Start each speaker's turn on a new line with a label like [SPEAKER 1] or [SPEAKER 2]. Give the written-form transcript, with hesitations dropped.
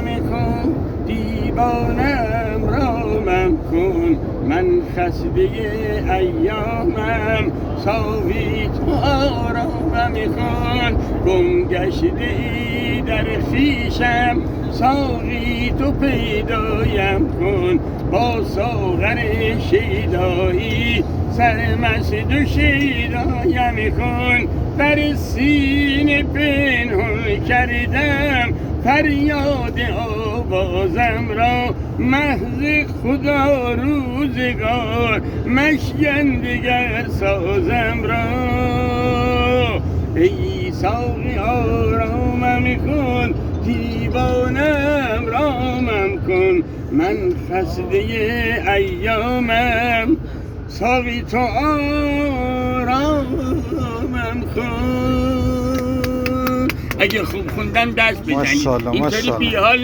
[SPEAKER 1] کن دیوانم رامم کن من خسته ایامم ساقی تو آرامم کن گم گشته ای در خویشم ساقی تو پیدایم کن با ساغر شیدایی سرمست و شیدایم کن در سینه پنهان کردم فریاد آوازم را محض خدا روزگار مشکن دگر سازم را ای ساقی آرامم کن دیوانم رامم کن من خسته ایامم ساقی تو آرامم کن. اگه خوب خوندم دست بزنید.
[SPEAKER 2] ماشاءالله
[SPEAKER 1] اینطوری بی‌حال